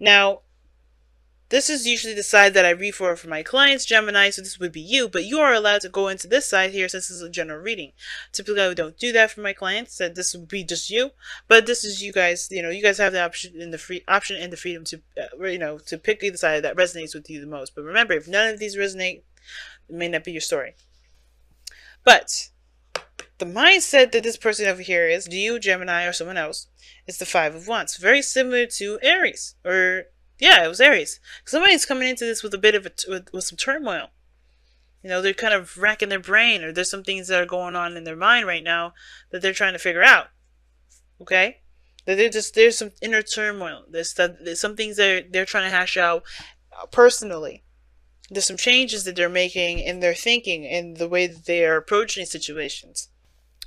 Now, this is usually the side that I read for my clients, Gemini, so this would be you, but you are allowed to go into this side here since this is a general reading. Typically, I don't do that for my clients, that this would be just you, but this is you guys, you guys have the option and the freedom to, to pick either side that resonates with you the most. But remember, if none of these resonate, it may not be your story. But the mindset that this person over here is, you, Gemini, or someone else, is the Five of Wands. Very similar to Aries, yeah, it was Aries. Somebody's coming into this with a bit of with some turmoil. They're kind of racking their brain, or there's some things that are going on in their mind right now that they're trying to figure out. Okay, there's some inner turmoil. There's some things they're trying to hash out personally. There's some changes that they're making in their thinking and the way that they are approaching situations.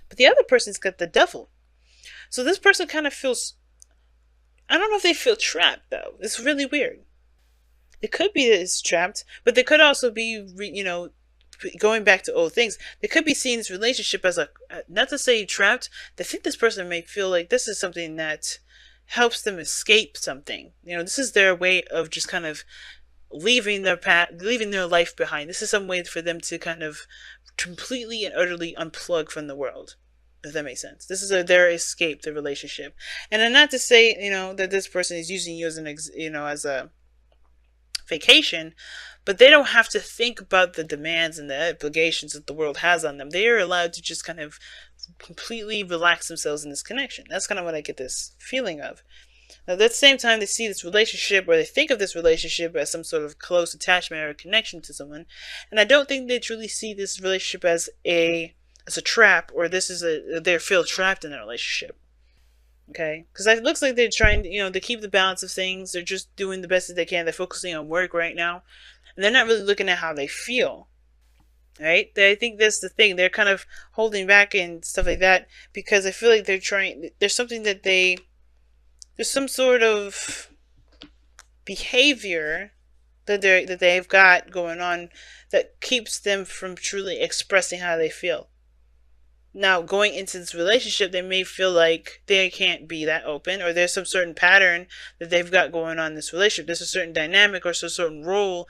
But the other person's got the Devil. So this person kind of feels, I don't know if they feel trapped, though. It's really weird. It could be that it's trapped, but they could also be, going back to old things. They could be seeing this relationship as not to say trapped. They think this person may feel like this is something that helps them escape something. This is their way of just kind of leaving their life behind. This is some way for them to kind of completely and utterly unplug from the world. If that makes sense. This is their escape, the relationship. And then not to say, that this person is using you as as a vacation, but they don't have to think about the demands and the obligations that the world has on them. They are allowed to just kind of completely relax themselves in this connection. That's kind of what I get this feeling of. Now, at the same time, they see this relationship, or they think of this relationship as some sort of close attachment or connection to someone. And I don't think they truly see this relationship as a trap, or they feel trapped in a relationship. Okay, because it looks like they're trying to keep the balance of things. They're just doing the best that they can. They're focusing on work right now, and they're not really looking at how they feel. Right? I think that's the thing. They're kind of holding back and stuff like that because I feel like there's something that there's some sort of behavior that they've got going on that keeps them from truly expressing how they feel. Now, going into this relationship, they may feel like they can't be that open, or there's some certain pattern that they've got going on in this relationship. There's a certain dynamic or some certain role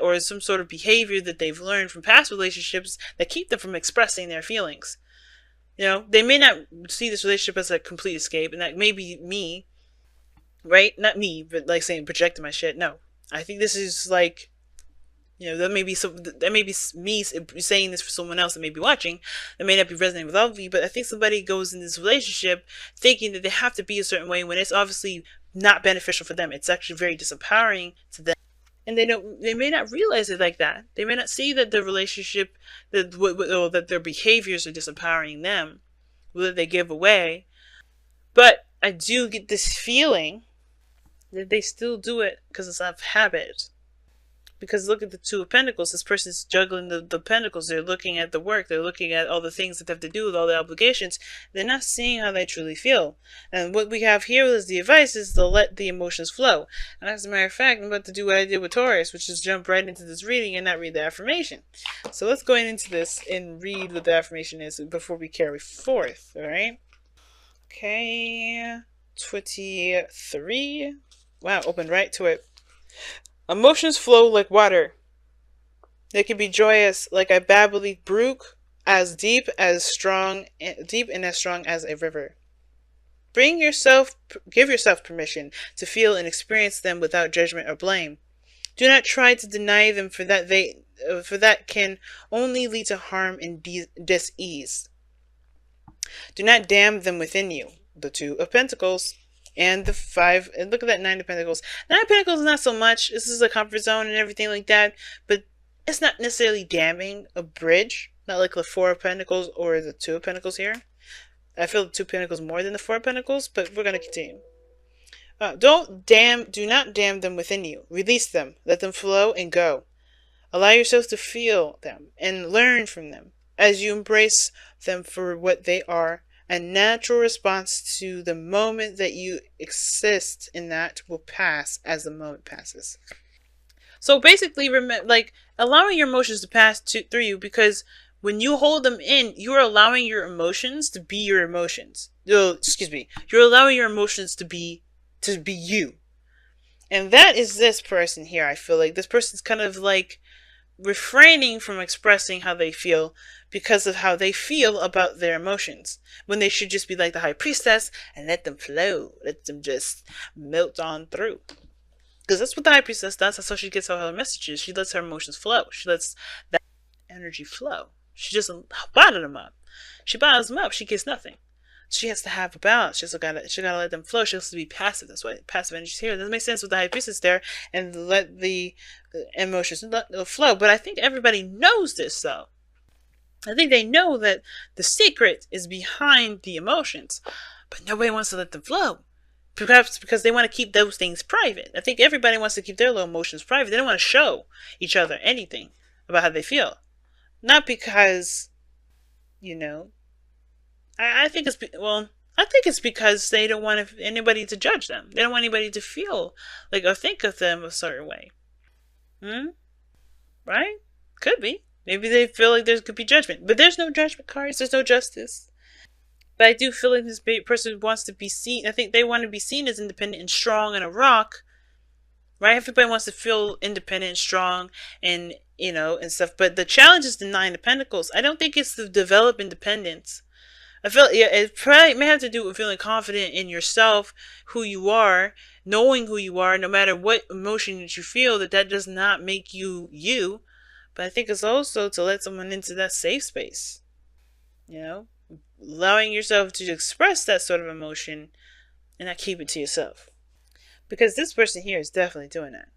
or some sort of behavior that they've learned from past relationships that keep them from expressing their feelings. They may not see this relationship as a complete escape, and that may be me, right? Not me, but like saying projecting my shit. No, I think this is like, that may be me saying this for someone else that may be watching. That may not be resonating with all of you, but I think somebody goes in this relationship thinking that they have to be a certain way when it's obviously not beneficial for them. It's actually very disempowering to them. And they may not realize it like that. They may not see that the relationship, that their behaviors are disempowering them, that they give away. But I do get this feeling that they still do it because it's out of habit. Because look at the Two of Pentacles. This person's juggling the pentacles. They're looking at the work. They're looking at all the things that they have to do with all the obligations. They're not seeing how they truly feel. And what we have here is the advice is to let the emotions flow. And as a matter of fact, I'm about to do what I did with Taurus, which is jump right into this reading and not read the affirmation. So let's go into this and read what the affirmation is before we carry forth. All right? Okay. 23. Wow, opened right to it. Emotions flow like water. They can be joyous like a babbly brook, deep and as strong as a river. Give yourself permission to feel and experience them without judgment or blame. Do not try to deny them, for that can only lead to harm and dis-ease. Do not damn them within you. The Two of Pentacles. And the 5, and look at that 9 of Pentacles. 9 of Pentacles is not so much. This is a comfort zone and everything like that. But it's not necessarily damning a bridge. Not like the 4 of Pentacles or the 2 of Pentacles here. I feel the 2 of Pentacles more than the 4 of Pentacles, but we're going to continue. Do not damn them within you. Release them. Let them flow and go. Allow yourself to feel them and learn from them as you embrace them for what they are. A natural response to the moment that you exist in that will pass as the moment passes. So basically, allowing your emotions to pass through you, because when you hold them in, you're allowing your emotions to be your emotions. You're allowing your emotions to be you. And that is this person here. I feel like this person's kind of like refraining from expressing how they feel because of how they feel about their emotions, when they should just be like the high priestess and let them flow, let them just melt on through. Because that's what the high priestess does. That's how she gets all her messages. She lets her emotions flow. She lets that energy flow. She doesn't bottle them up. She bottles them up. She gets nothing. She has to have a balance. She gotta let them flow. She has to be passive. That's why passive energy is here. It doesn't make sense with the high priestess there and let the emotions flow. But I think everybody knows this, though. I think they know that the secret is behind the emotions, but nobody wants to let them flow. Perhaps because they want to keep those things private. I think everybody wants to keep their little emotions private. They don't want to show each other anything about how they feel. Not because, you know, I think it's, well, I think it's because they don't want anybody to judge them. They don't want anybody to feel like or think of them a certain way. Right? Could be. Maybe they feel like there could be judgment. But there's no judgment cards. There's no justice. But I do feel like this person wants to be seen. I think they want to be seen as independent and strong and a rock. Right? Everybody wants to feel independent and strong and, you know, and stuff. But the challenge is the Nine of Pentacles. I don't think it's to develop independence. I feel, yeah, it probably may have to do with feeling confident in yourself, who you are, knowing who you are, no matter what emotion that you feel, that does not make you you. But I think it's also to let someone into that safe space. You know? Allowing yourself to express that sort of emotion and not keep it to yourself. Because this person here is definitely doing that.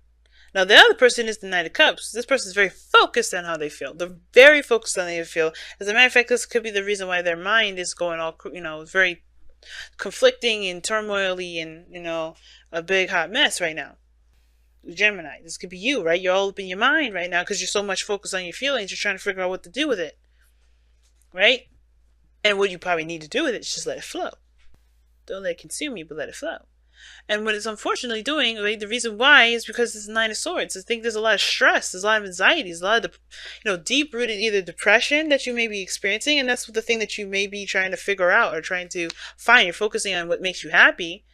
Now, the other person is the Knight of Cups. This person is very focused on how they feel. They're very focused on how they feel. As a matter of fact, this could be the reason why their mind is going all, you know, very conflicting and turmoily and, you know, a big hot mess right now. Gemini, this could be you, right? You're all up in your mind right now because you're so much focused on your feelings. You're trying to figure out what to do with it, right? And what you probably need to do with it is just let it flow. Don't let it consume you, but let it flow. And what it's unfortunately doing, right, the reason why is because it's Nine of Swords. I think there's a lot of stress, there's a lot of anxiety, there's a lot of, you know, deep-rooted either depression that you may be experiencing, and that's the thing that you may be trying to figure out or trying to find. You're focusing on what makes you happy,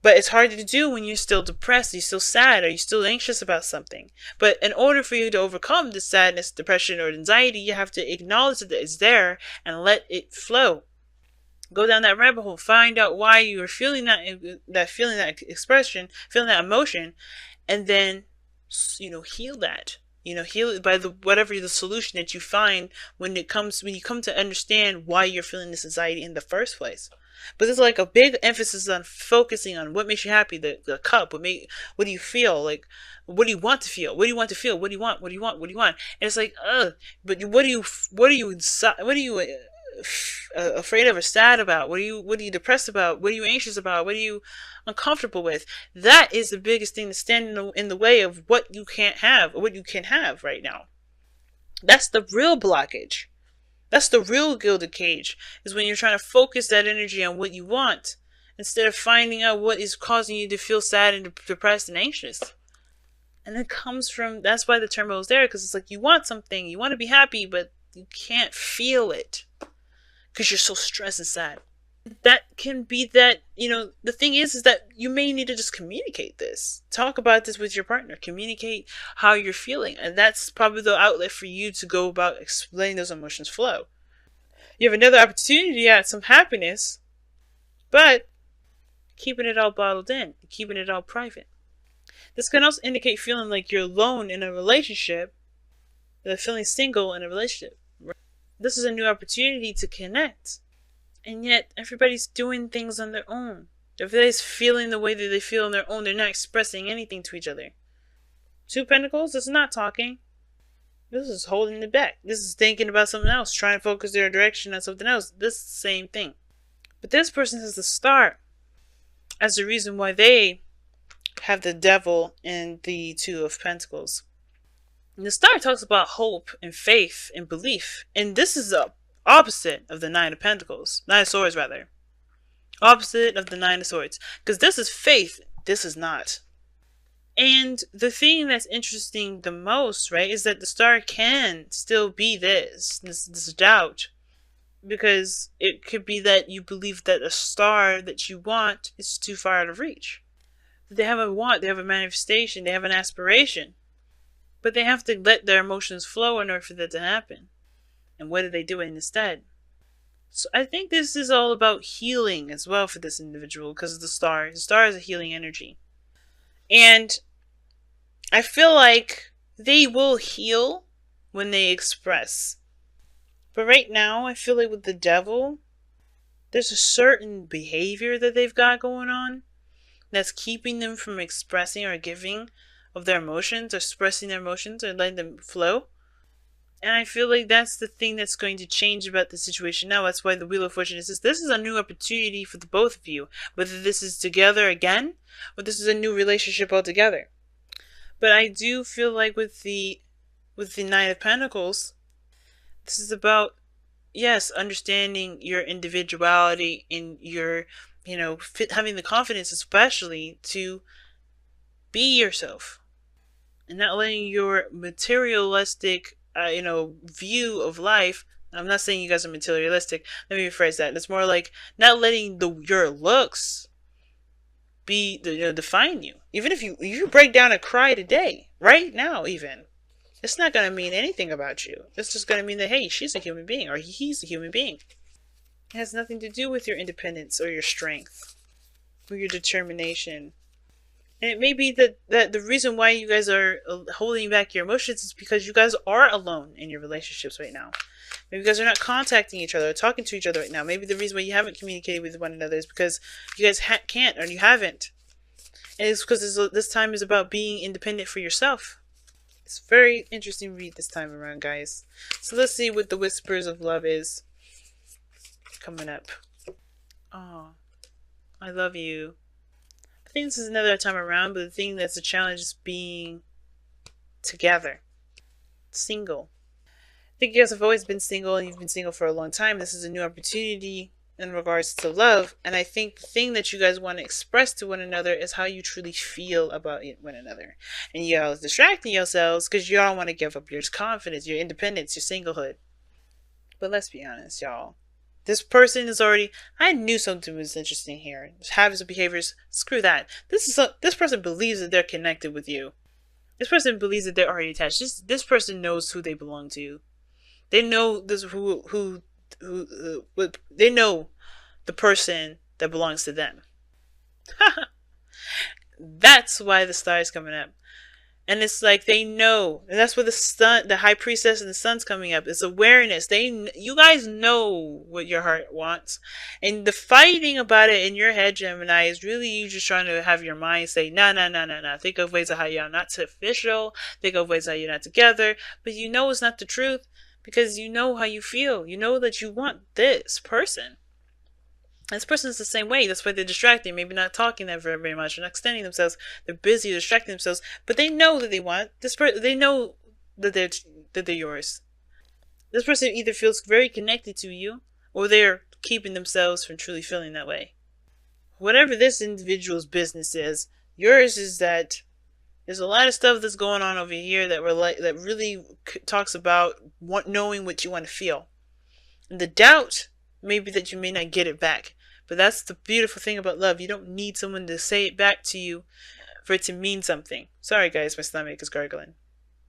but it's hard to do when you're still depressed, you're still sad, or you're still anxious about something. But in order for you to overcome this sadness, depression, or anxiety, you have to acknowledge that it's there and let it flow. Go down that rabbit hole. Find out why you are feeling that feeling, that expression, feeling that emotion, and then, you know, heal that. You know, heal it by whatever the solution that you find when you come to understand why you're feeling this anxiety in the first place. But there's like a big emphasis on focusing on what makes you happy. The cup. What do you feel like? What do you want to feel? What do you want to feel? What do you want? What do you want? What do you want? And it's like, but what are you afraid of or sad about? What are you depressed about? What are you anxious about? What are you uncomfortable with? That is the biggest thing that's standing in the way of what you can't have or what you can have right now. That's the real blockage. That's the real gilded cage, is when you're trying to focus that energy on what you want instead of finding out what is causing you to feel sad and depressed and anxious. And it comes from, that's why the turmoil is there, because it's like you want something, you want to be happy, but you can't feel it because you're so stressed and sad. That can be that, you know, the thing is that you may need to just communicate this. Talk about this with your partner. Communicate how you're feeling. And that's probably the outlet for you to go about explaining those emotions flow. You have another opportunity at some happiness, but keeping it all bottled in, keeping it all private. This can also indicate feeling like you're alone in a relationship, feeling single in a relationship. This is a new opportunity to connect. And yet, everybody's doing things on their own. Everybody's feeling the way that they feel on their own. They're not expressing anything to each other. Two Pentacles, this is not talking. This is holding it back. This is thinking about something else, trying to focus their direction on something else. This is the same thing. But this person has the Star as the reason why they have the Devil and the Two of Pentacles. And the Star talks about hope and faith and belief. And this is the opposite of the Nine of Pentacles. Nine of Swords, rather. Opposite of the Nine of Swords. Because this is faith. This is not. And the thing that's interesting the most, right, is that the Star can still be this doubt. Because it could be that you believe that a star that you want is too far out of reach. They have a want, they have a manifestation, they have an aspiration. But they have to let their emotions flow in order for that to happen. And what do they do instead? So I think this is all about healing as well for this individual because of the star. The star is a healing energy. And I feel like they will heal when they express. But right now, I feel like with the devil, there's a certain behavior that they've got going on that's keeping them from expressing or giving of their emotions or expressing their emotions or letting them flow. And I feel like that's the thing that's going to change about the situation now. That's why the Wheel of Fortune is this is a new opportunity for the both of you. Whether this is together again or this is a new relationship altogether. But I do feel like with the Knight of Pentacles, this is about, yes, understanding your individuality and your, having the confidence especially to be yourself. And not letting your materialistic view of life. I'm not saying you guys are materialistic. Let me rephrase that. It's more like not letting your looks define you. Even if you break down and cry today, right now, even, it's not going to mean anything about you. It's just going to mean that, hey, she's a human being or he's a human being. It has nothing to do with your independence or your strength or your determination. And it may be that the reason why you guys are holding back your emotions is because you guys are alone in your relationships right now. Maybe you guys are not contacting each other or talking to each other right now. Maybe the reason why you haven't communicated with one another is because you guys can't or you haven't. And it's because this time is about being independent for yourself. It's a very interesting read this time around, guys. So let's see what the Whispers of Love is coming up. Oh, I love you. I think this is another time around, but the thing that's a challenge is being together. Single. I think you guys have always been single and you've been single for a long time. This is a new opportunity in regards to love. And I think the thing that you guys want to express to one another is how you truly feel about one another. And y'all is distracting yourselves because y'all want to give up your confidence, your independence, your singlehood. But let's be honest, y'all. This person is already, I knew something was interesting here. Habits and behaviors, screw that. This person believes that they're connected with you. This person believes that they're already attached. This person knows who they belong to. They know they know the person that belongs to them. That's why the star is coming up. And it's like they know, and that's where the high priestess and the sun's coming up. It's awareness. You guys know what your heart wants, and the fighting about it in your head, Gemini, is really you just trying to have your mind say, no. Think of ways of how you're not official. Think of ways how you're not together. But you know it's not the truth because you know how you feel. You know that you want this person. This person is the same way. That's why they're distracting. Maybe not talking that very much. They're not extending themselves. They're busy distracting themselves. But they know that they want this person. They know that they're yours. This person either feels very connected to you, or they're keeping themselves from truly feeling that way. Whatever this individual's business is, yours is that there's a lot of stuff that's going on over here that really talks about knowing what you want to feel, and the doubt maybe that you may not get it back. But that's the beautiful thing about love. You don't need someone to say it back to you for it to mean something. Sorry guys, my stomach is gargling.